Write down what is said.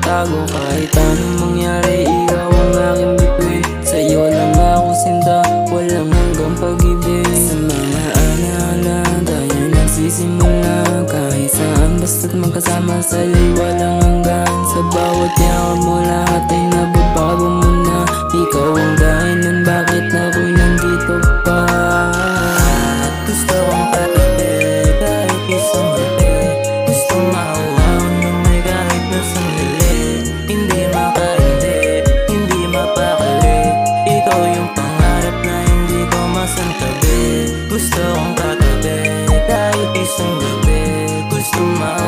magtago kahit anong mangyari. Ikaw ang aking bituin, sa'yo lang ako sinta, walang hanggang pag-ibig. Sa mga alaala tayo nagsisimula, kahit saan basta't magkasama sa'yo'y walang hanggan. Sa bawat yakap mo lahat ay nababago mo na. Ikaw ang dahilan bakit ako'y nandito pa. At gusto kong katabi kahit isang gabi. Gusto mauwaw na may kahit na sandali. Hindi makaindi, hindi mapakali. Ikaw yung pangarap na hindi ko masantabi. Gusto kong katabi kahit isang gabi. Gusto mauwaw